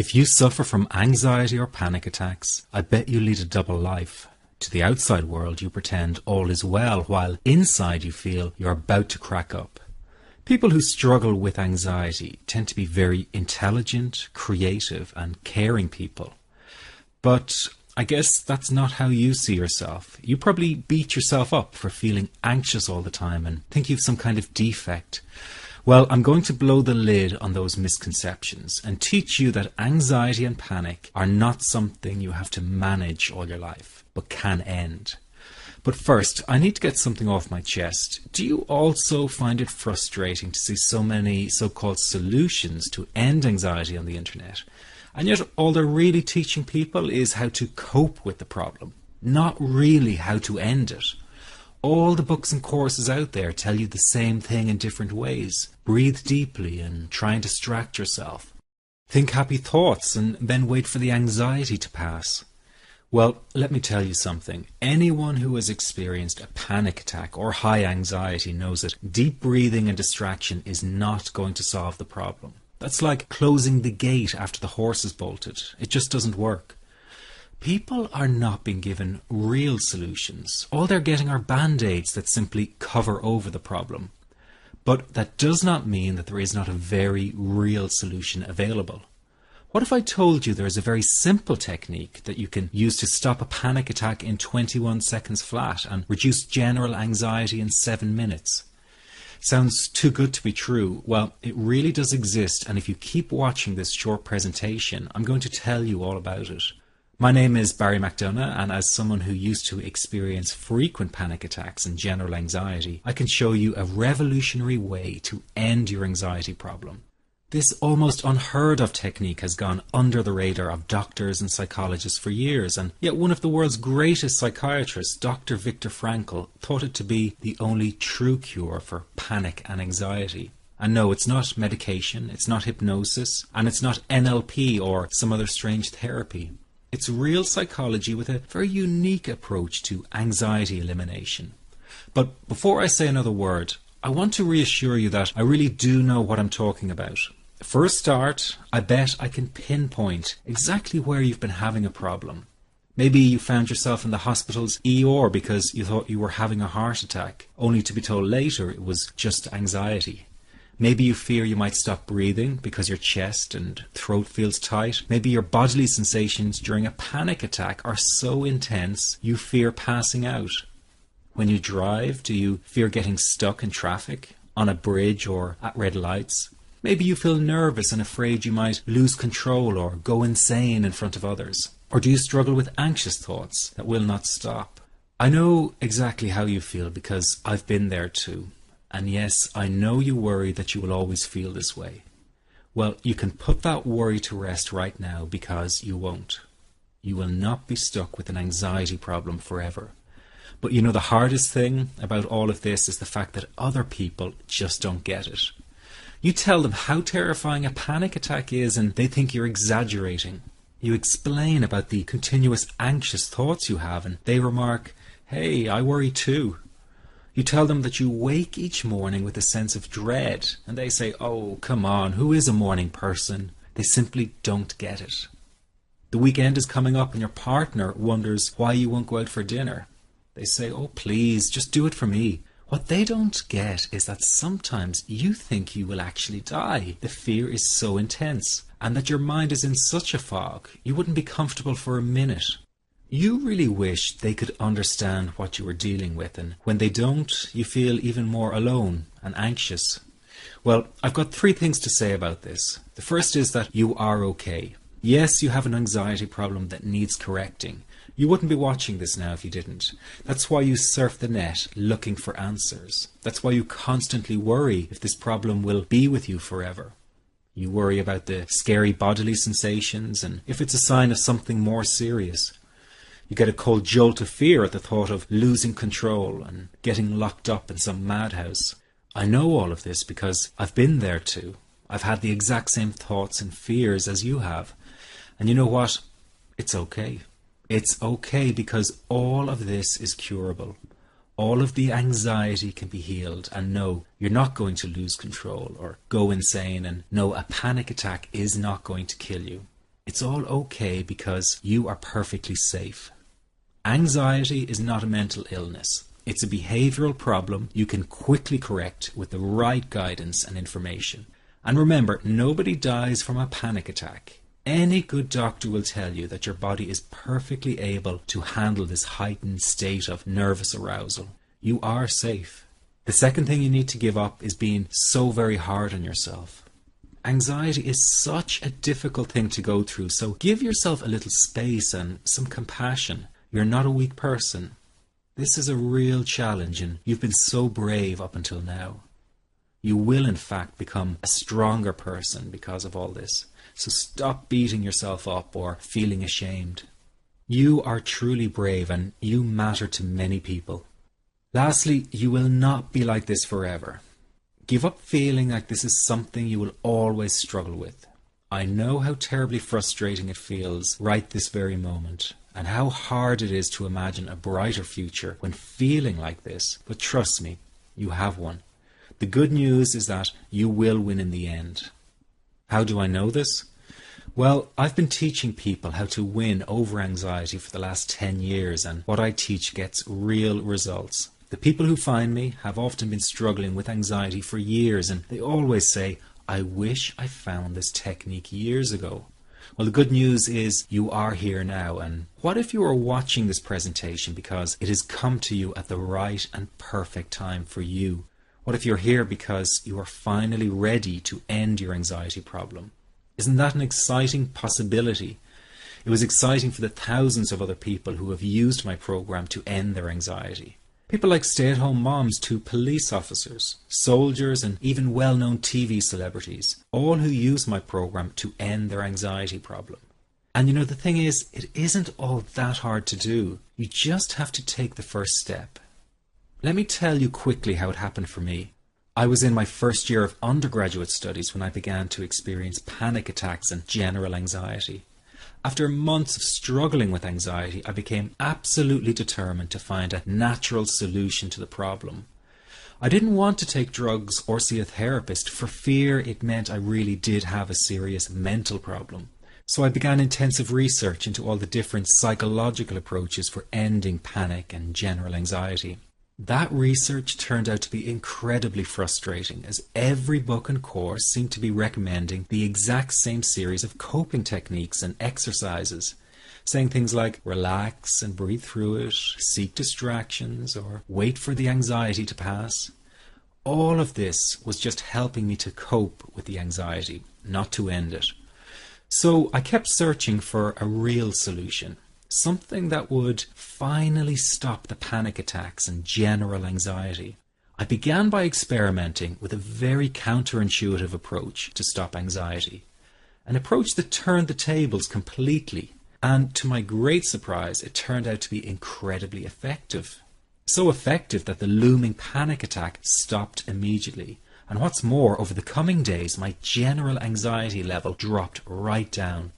If you suffer from anxiety or panic attacks, I bet you lead a double life. To the outside world, you pretend all is well, while inside you feel you're about to crack up. People who struggle with anxiety tend to be very intelligent, creative, and caring people. But I guess that's not how you see yourself. You probably beat yourself up for feeling anxious all the time and think you've some kind of defect. Well, I'm going to blow the lid on those misconceptions and teach you that anxiety and panic are not something you have to manage all your life, but can end. But first, I need to get something off my chest. Do you also find it frustrating to see so many so-called solutions to end anxiety on the internet? And yet all they're really teaching people is how to cope with the problem, not really how to end it. All the books and courses out there tell you the same thing in different ways. Breathe deeply and try and distract yourself. Think happy thoughts and then wait for the anxiety to pass. Well, let me tell you something. Anyone who has experienced a panic attack or high anxiety knows that deep breathing and distraction is not going to solve the problem. That's like closing the gate after the horse has bolted. It just doesn't work. People are not being given real solutions. All they're getting are band-aids that simply cover over the problem. But that does not mean that there is not a very real solution available. What if I told you there is a very simple technique that you can use to stop a panic attack in 21 seconds flat and reduce general anxiety in 7 minutes? Sounds too good to be true. Well, it really does exist, and if you keep watching this short presentation, I'm going to tell you all about it. My name is Barry McDonough, and as someone who used to experience frequent panic attacks and general anxiety, I can show you a revolutionary way to end your anxiety problem. This almost unheard of technique has gone under the radar of doctors and psychologists for years, and yet one of the world's greatest psychiatrists, Dr. Viktor Frankl, thought it to be the only true cure for panic and anxiety. And no, it's not medication, it's not hypnosis, and it's not NLP or some other strange therapy. It's real psychology with a very unique approach to anxiety elimination. But before I say another word, I want to reassure you that I really do know what I'm talking about. For a start, I bet I can pinpoint exactly where you've been having a problem. Maybe you found yourself in the hospital's ER because you thought you were having a heart attack, only to be told later it was just anxiety. Maybe you fear you might stop breathing because your chest and throat feels tight. Maybe your bodily sensations during a panic attack are so intense you fear passing out. When you drive, do you fear getting stuck in traffic, on a bridge or at red lights? Maybe you feel nervous and afraid you might lose control or go insane in front of others. Or do you struggle with anxious thoughts that will not stop? I know exactly how you feel because I've been there too. And yes, I know you worry that you will always feel this way. Well, you can put that worry to rest right now because you won't. You will not be stuck with an anxiety problem forever. But you know, the hardest thing about all of this is the fact that other people just don't get it. You tell them how terrifying a panic attack is and they think you're exaggerating. You explain about the continuous anxious thoughts you have and they remark, "Hey, I worry too." You tell them that you wake each morning with a sense of dread, and they say, "Oh, come on, who is a morning person?" They simply don't get it. The weekend is coming up and your partner wonders why you won't go out for dinner. They say, "Oh, please, just do it for me." What they don't get is that sometimes you think you will actually die. The fear is so intense, and that your mind is in such a fog, you wouldn't be comfortable for a minute. You really wish they could understand what you are dealing with, and when they don't, you feel even more alone and anxious. Well, I've got 3 things to say about this. The first is that you are okay. Yes, you have an anxiety problem that needs correcting. You wouldn't be watching this now if you didn't. That's why you surf the net looking for answers. That's why you constantly worry if this problem will be with you forever. You worry about the scary bodily sensations and if it's a sign of something more serious. You get a cold jolt of fear at the thought of losing control and getting locked up in some madhouse. I know all of this because I've been there too. I've had the exact same thoughts and fears as you have. And you know what? It's okay. It's okay because all of this is curable. All of the anxiety can be healed, and no, you're not going to lose control or go insane, and no, a panic attack is not going to kill you. It's all okay because you are perfectly safe. Anxiety is not a mental illness. It's a behavioral problem you can quickly correct with the right guidance and information. And remember, nobody dies from a panic attack. Any good doctor will tell you that your body is perfectly able to handle this heightened state of nervous arousal. You are safe. The second thing you need to give up is being so very hard on yourself. Anxiety is such a difficult thing to go through, so give yourself a little space and some compassion. You're not a weak person. This is a real challenge, and you've been so brave up until now. You will, in fact, become a stronger person because of all this. So stop beating yourself up or feeling ashamed. You are truly brave, and you matter to many people. Lastly, you will not be like this forever. Give up feeling like this is something you will always struggle with. I know how terribly frustrating it feels right this very moment, and how hard it is to imagine a brighter future when feeling like this, but trust me, you have one. The good news is that you will win in the end. How do I know this? Well, I've been teaching people how to win over anxiety for the last 10 years, and what I teach gets real results. The people who find me have often been struggling with anxiety for years, and they always say, I wish I found this technique years ago. Well, the good news is you are here now, and what if you are watching this presentation because it has come to you at the right and perfect time for you? What if you're here because you are finally ready to end your anxiety problem? Isn't that an exciting possibility? It was exciting for the thousands of other people who have used my program to end their anxiety. People like stay-at-home moms to police officers, soldiers, and even well-known TV celebrities, all who use my program to end their anxiety problem. And you know, the thing is, it isn't all that hard to do. You just have to take the first step. Let me tell you quickly how it happened for me. I was in my first year of undergraduate studies when I began to experience panic attacks and general anxiety. After months of struggling with anxiety, I became absolutely determined to find a natural solution to the problem. I didn't want to take drugs or see a therapist for fear it meant I really did have a serious mental problem. So I began intensive research into all the different psychological approaches for ending panic and general anxiety. That research turned out to be incredibly frustrating, as every book and course seemed to be recommending the exact same series of coping techniques and exercises, saying things like relax and breathe through it, seek distractions, or wait for the anxiety to pass. All of this was just helping me to cope with the anxiety, not to end it. So I kept searching for a real solution. Something that would finally stop the panic attacks and general anxiety. I began by experimenting with a very counterintuitive approach to stop anxiety. An approach that turned the tables completely, and to my great surprise, it turned out to be incredibly effective. So effective that the looming panic attack stopped immediately. And what's more, over the coming days, my general anxiety level dropped right down.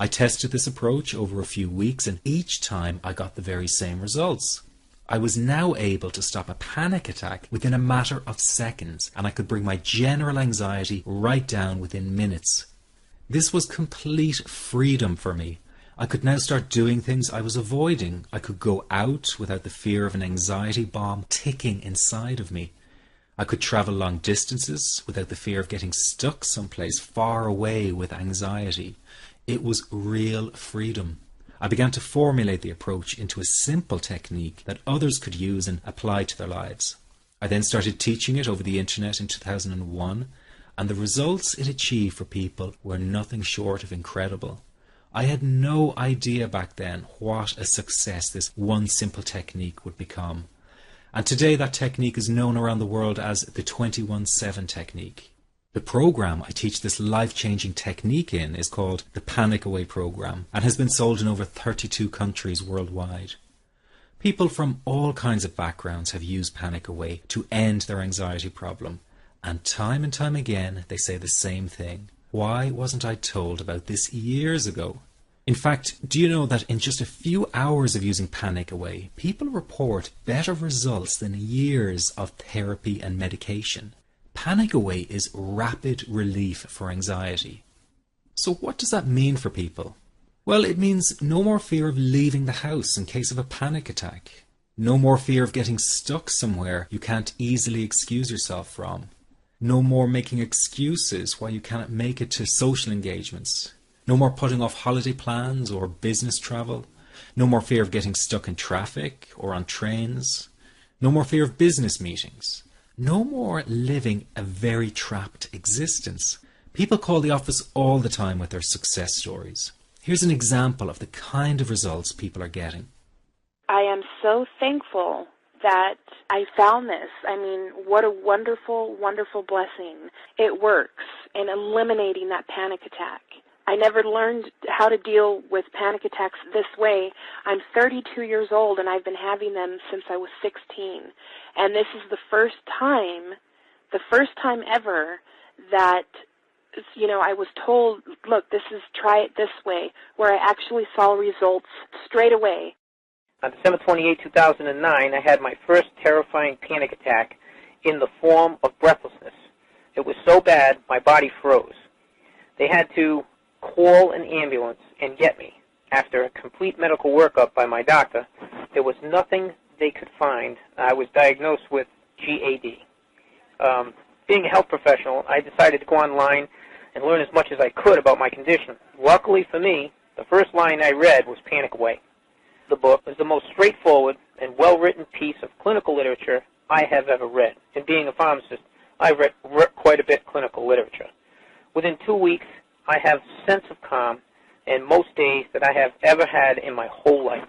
I tested this approach over a few weeks, and each time I got the very same results. I was now able to stop a panic attack within a matter of seconds, and I could bring my general anxiety right down within minutes. This was complete freedom for me. I could now start doing things I was avoiding. I could go out without the fear of an anxiety bomb ticking inside of me. I could travel long distances without the fear of getting stuck someplace far away with anxiety. It was real freedom. I began to formulate the approach into a simple technique that others could use and apply to their lives. I then started teaching it over the internet in 2001, and the results it achieved for people were nothing short of incredible. I had no idea back then what a success this one simple technique would become. And today that technique is known around the world as the 21-7 technique. The program I teach this life-changing technique in is called the Panic Away program and has been sold in over 32 countries worldwide. People from all kinds of backgrounds have used Panic Away to end their anxiety problem, and time again they say the same thing. Why wasn't I told about this years ago? In fact, do you know that in just a few hours of using Panic Away, people report better results than years of therapy and medication? Panic Away is rapid relief for anxiety. So what does that mean for people? Well, it means no more fear of leaving the house in case of a panic attack. No more fear of getting stuck somewhere you can't easily excuse yourself from. No more making excuses why you cannot make it to social engagements. No more putting off holiday plans or business travel. No more fear of getting stuck in traffic or on trains. No more fear of business meetings. No more living a very trapped existence. People call the office all the time with their success stories. Here's an example of the kind of results people are getting. I am so thankful that I found this. I mean, what a wonderful, wonderful blessing. It works in eliminating that panic attack. I never learned how to deal with panic attacks this way. I'm 32 years old and I've been having them since I was 16. And this is the first time ever that, I was told, look, try it this way, where I actually saw results straight away. On December 28, 2009, I had my first terrifying panic attack in the form of breathlessness. It was so bad, my body froze. They had to call an ambulance and get me. After a complete medical workup by my doctor, there was nothing they could find. I was diagnosed with GAD. Being a health professional, I decided to go online and learn as much as I could about my condition. Luckily for me, the first line I read was Panic Away. The book is the most straightforward and well-written piece of clinical literature I have ever read. And being a pharmacist, I've read quite a bit of clinical literature. Within 2 weeks, I have a sense of calm and most days that I have ever had in my whole life.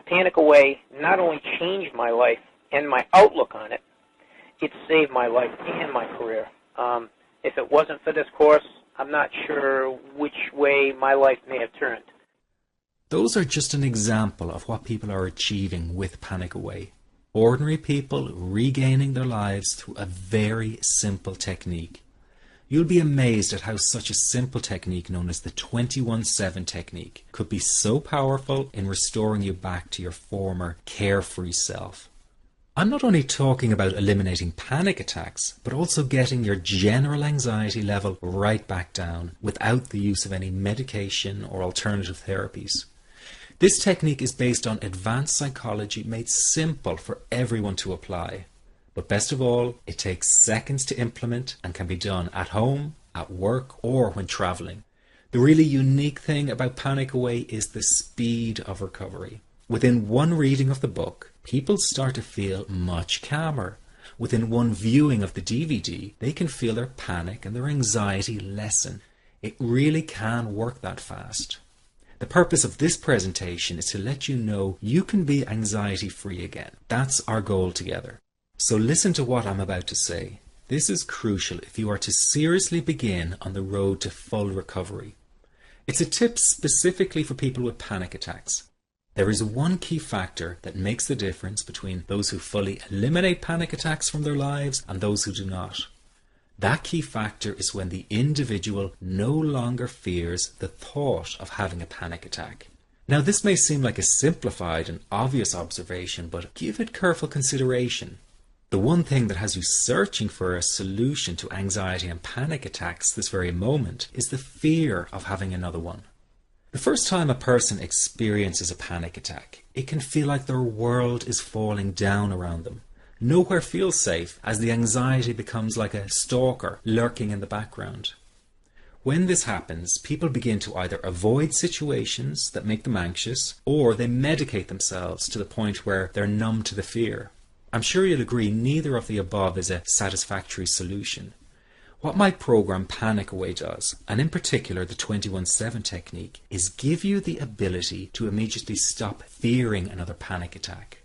Panic Away not only changed my life and my outlook on it, it saved my life and my career. If it wasn't for this course, I'm not sure which way my life may have turned. Those are just an example of what people are achieving with Panic Away. Ordinary people regaining their lives through a very simple technique. You'll be amazed at how such a simple technique known as the 21-7 technique could be so powerful in restoring you back to your former carefree self. I'm not only talking about eliminating panic attacks, but also getting your general anxiety level right back down without the use of any medication or alternative therapies. This technique is based on advanced psychology made simple for everyone to apply. But best of all, it takes seconds to implement and can be done at home, at work, or when traveling. The really unique thing about Panic Away is the speed of recovery. Within one reading of the book, people start to feel much calmer. Within one viewing of the DVD, they can feel their panic and their anxiety lessen. It really can work that fast. The purpose of this presentation is to let you know you can be anxiety-free again. That's our goal together. So listen to what I'm about to say. This is crucial if you are to seriously begin on the road to full recovery. It's a tip specifically for people with panic attacks. There is one key factor that makes the difference between those who fully eliminate panic attacks from their lives and those who do not. That key factor is when the individual no longer fears the thought of having a panic attack. Now, this may seem like a simplified and obvious observation, but give it careful consideration. The one thing that has you searching for a solution to anxiety and panic attacks this very moment is the fear of having another one. The first time a person experiences a panic attack, it can feel like their world is falling down around them. Nowhere feels safe as the anxiety becomes like a stalker lurking in the background. When this happens, people begin to either avoid situations that make them anxious, or they medicate themselves to the point where they're numb to the fear. I'm sure you'll agree neither of the above is a satisfactory solution. What my program Panic Away does, and in particular the 21-7 technique, is give you the ability to immediately stop fearing another panic attack.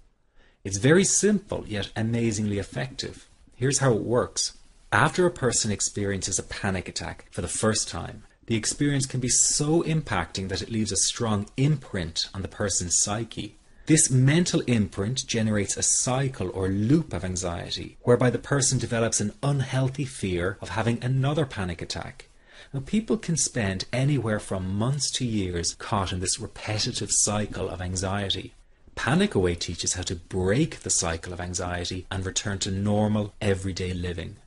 It's very simple yet amazingly effective. Here's how it works. After a person experiences a panic attack for the first time, the experience can be so impacting that it leaves a strong imprint on the person's psyche. This mental imprint generates a cycle or loop of anxiety, whereby the person develops an unhealthy fear of having another panic attack. Now, people can spend anywhere from months to years caught in this repetitive cycle of anxiety. Panic Away teaches how to break the cycle of anxiety and return to normal, everyday living.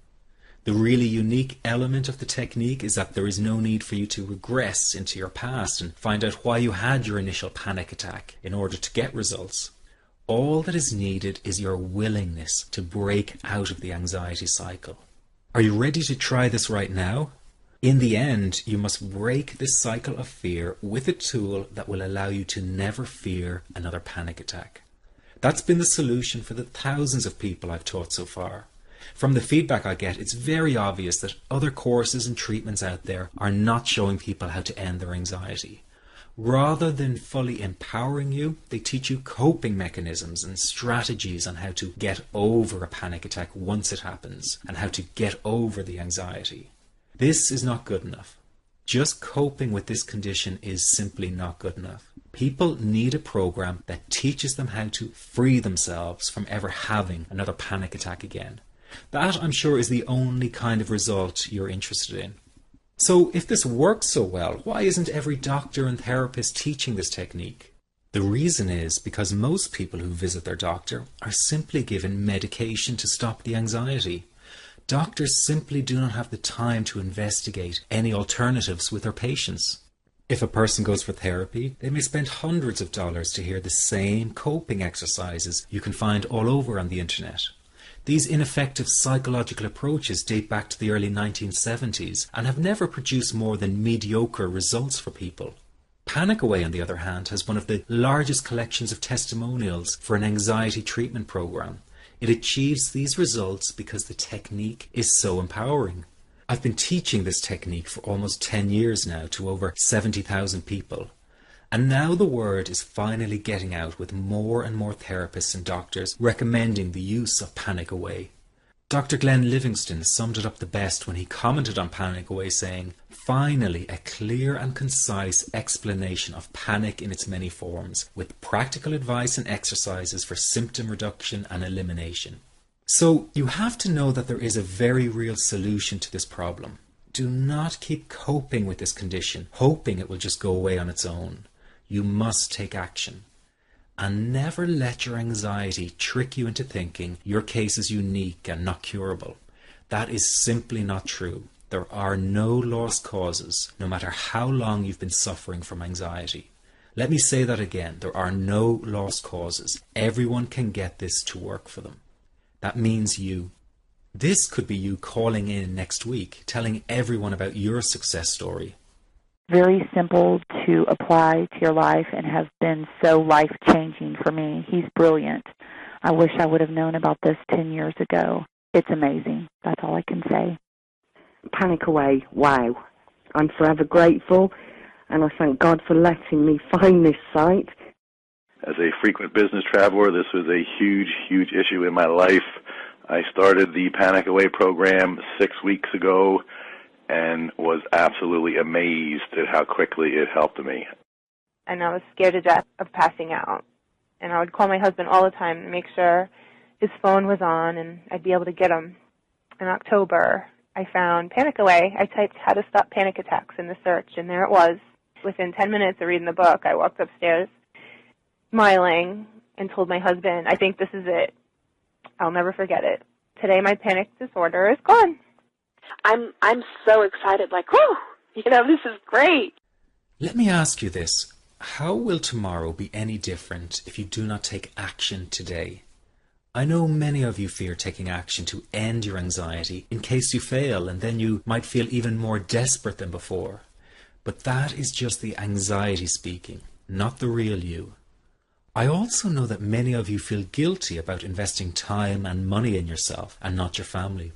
The really unique element of the technique is that there is no need for you to regress into your past and find out why you had your initial panic attack in order to get results. All that is needed is your willingness to break out of the anxiety cycle. Are you ready to try this right now? In the end, you must break this cycle of fear with a tool that will allow you to never fear another panic attack. That's been the solution for the thousands of people I've taught so far. From the feedback I get, it's very obvious that other courses and treatments out there are not showing people how to end their anxiety. Rather than fully empowering you, they teach you coping mechanisms and strategies on how to get over a panic attack once it happens, and how to get over the anxiety. This is not good enough. Just coping with this condition is simply not good enough. People need a program that teaches them how to free themselves from ever having another panic attack again. That, I'm sure, is the only kind of result you're interested in. So if this works so well, why isn't every doctor and therapist teaching this technique? The reason is because most people who visit their doctor are simply given medication to stop the anxiety. Doctors simply do not have the time to investigate any alternatives with their patients. If a person goes for therapy, they may spend hundreds of dollars to hear the same coping exercises you can find all over on the internet. These ineffective psychological approaches date back to the early 1970s and have never produced more than mediocre results for people. Panic Away, on the other hand, has one of the largest collections of testimonials for an anxiety treatment program. It achieves these results because the technique is so empowering. I've been teaching this technique for almost 10 years now to over 70,000 people. And now the word is finally getting out, with more and more therapists and doctors recommending the use of Panic Away. Dr. Glenn Livingston summed it up the best when he commented on Panic Away, saying, "Finally, a clear and concise explanation of panic in its many forms, with practical advice and exercises for symptom reduction and elimination." So you have to know that there is a very real solution to this problem. Do not keep coping with this condition, hoping it will just go away on its own. You must take action. And never let your anxiety trick you into thinking your case is unique and not curable. That is simply not true. There are no lost causes, no matter how long you've been suffering from anxiety. Let me say that again. There are no lost causes. Everyone can get this to work for them. That means you. This could be you calling in next week, telling everyone about your success story. Very simple to apply to your life and has been so life-changing for me. He's brilliant. I wish I would have known about this 10 years ago. It's amazing. That's all I can say. Panic Away, wow. I'm forever grateful, and I thank God for letting me find this site. As a frequent business traveler, this was a huge, huge issue in my life. I started the Panic Away program 6 weeks ago and was absolutely amazed at how quickly it helped me. And I was scared to death of passing out. And I would call my husband all the time to make sure his phone was on and I'd be able to get him. In October, I found Panic Away. I typed "how to stop panic attacks" in the search, and there it was. Within 10 minutes of reading the book, I walked upstairs smiling and told my husband, "I think this is it. I'll never forget it. Today my panic disorder is gone." I'm so excited, like, whoo, this is great. Let me ask you this. How will tomorrow be any different if you do not take action today? I know many of you fear taking action to end your anxiety in case you fail, and then you might feel even more desperate than before. But that is just the anxiety speaking, not the real you. I also know that many of you feel guilty about investing time and money in yourself and not your family.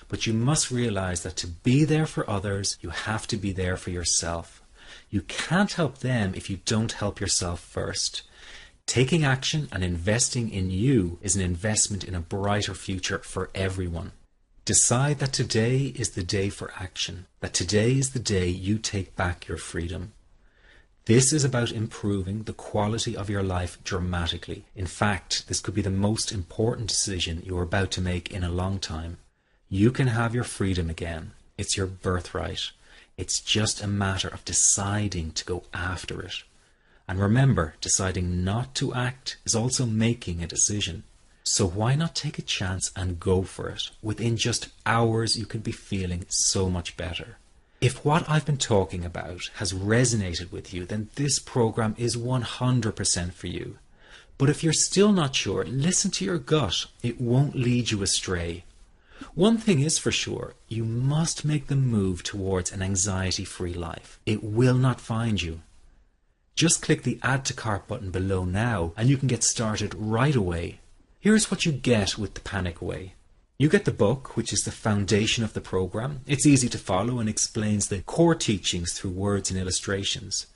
But you must realize that to be there for others, you have to be there for yourself. You can't help them if you don't help yourself first. Taking action and investing in you is an investment in a brighter future for everyone. Decide that today is the day for action, that today is the day you take back your freedom. This is about improving the quality of your life dramatically. In fact, this could be the most important decision you're about to make in a long time. You can have your freedom again. It's your birthright. It's just a matter of deciding to go after it. And remember, deciding not to act is also making a decision. So why not take a chance and go for it? Within just hours, you could be feeling so much better. If what I've been talking about has resonated with you, then this program is 100% for you. But if you're still not sure, listen to your gut. It won't lead you astray. One thing is for sure, you must make the move towards an anxiety-free life. It will not find you. Just click the Add to Cart button below now and you can get started right away. Here's what you get with the Panic Away. You get the book, which is the foundation of the program. It's easy to follow and explains the core teachings through words and illustrations.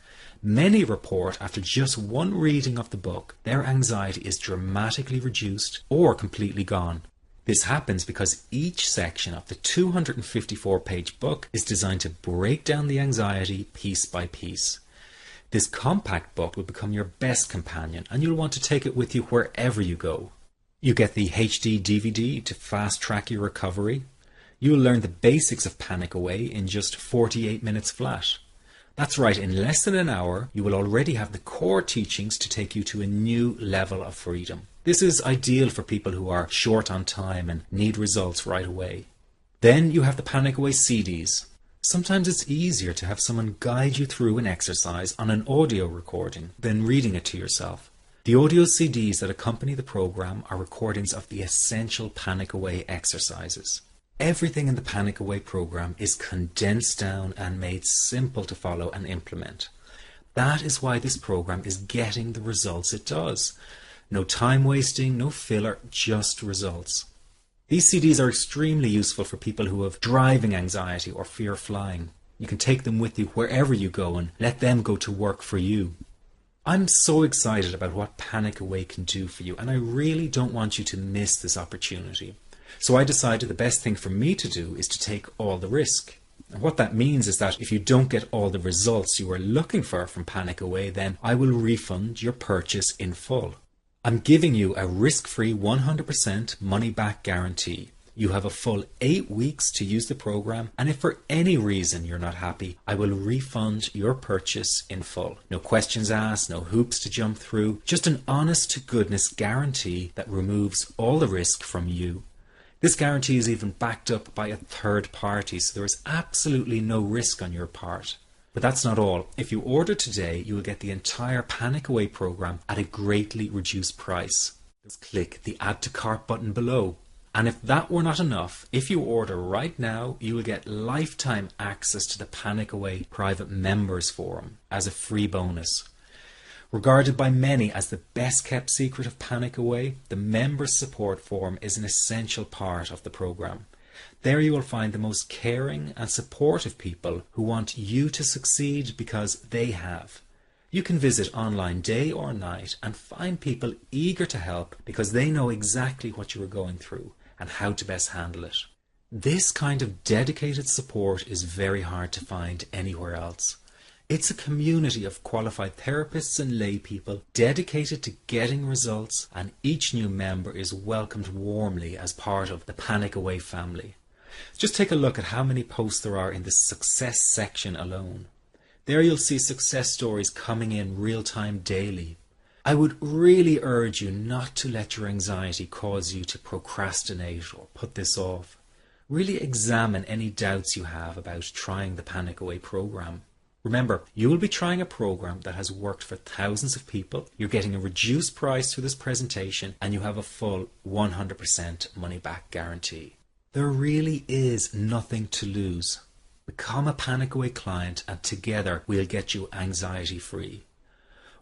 Many report after just one reading of the book, their anxiety is dramatically reduced or completely gone. This happens because each section of the 254-page book is designed to break down the anxiety piece by piece. This compact book will become your best companion and you'll want to take it with you wherever you go. You get the HD DVD to fast-track your recovery. You'll learn the basics of Panic Away in just 48 minutes flat. That's right, in less than an hour, you will already have the core teachings to take you to a new level of freedom. This is ideal for people who are short on time and need results right away. Then you have the Panic Away CDs. Sometimes it's easier to have someone guide you through an exercise on an audio recording than reading it to yourself. The audio CDs that accompany the program are recordings of the essential Panic Away exercises. Everything in the Panic Away program is condensed down and made simple to follow and implement. That is why this program is getting the results it does. No time wasting, no filler, just results. These CDs are extremely useful for people who have driving anxiety or fear flying. You can take them with you wherever you go and let them go to work for you. I'm so excited about what Panic Away can do for you, and I really don't want you to miss this opportunity. So I decided the best thing for me to do is to take all the risk. And what that means is that if you don't get all the results you are looking for from Panic Away, then I will refund your purchase in full. I'm giving you a risk-free 100% money-back guarantee. You have a full 8 weeks to use the program, and if for any reason you're not happy, I will refund your purchase in full. No questions asked, no hoops to jump through, just an honest-to-goodness guarantee that removes all the risk from you. This guarantee is even backed up by a third party, so there is absolutely no risk on your part. But that's not all. If you order today, you will get the entire Panic Away program at a greatly reduced price. Just click the Add to Cart button below. And if that were not enough, if you order right now, you will get lifetime access to the Panic Away private members forum as a free bonus. Regarded by many as the best kept secret of Panic Away, the members support forum is an essential part of the program. There you will find the most caring and supportive people who want you to succeed because they have. You can visit online day or night and find people eager to help because they know exactly what you are going through and how to best handle it. This kind of dedicated support is very hard to find anywhere else. It's a community of qualified therapists and lay people dedicated to getting results, and each new member is welcomed warmly as part of the Panic Away family. Just take a look at how many posts there are in the success section alone. There you'll see success stories coming in real time daily. I would really urge you not to let your anxiety cause you to procrastinate or put this off. Really examine any doubts you have about trying the Panic Away program. Remember, you will be trying a program that has worked for thousands of people. You're getting a reduced price through this presentation, and you have a full 100% money back guarantee. There really is nothing to lose. Become a Panic Away client, and together we'll get you anxiety free.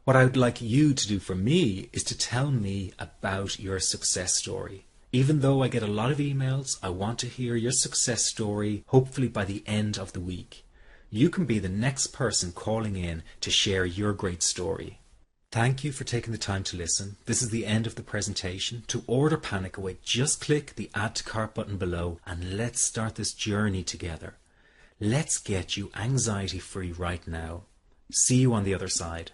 What I would like you to do for me is to tell me about your success story. Even though I get a lot of emails, I want to hear your success story, hopefully by the end of the week. You can be the next person calling in to share your great story. Thank you for taking the time to listen. This is the end of the presentation. To order Panic Away, just click the Add to Cart button below and let's start this journey together. Let's get you anxiety free right now. See you on the other side.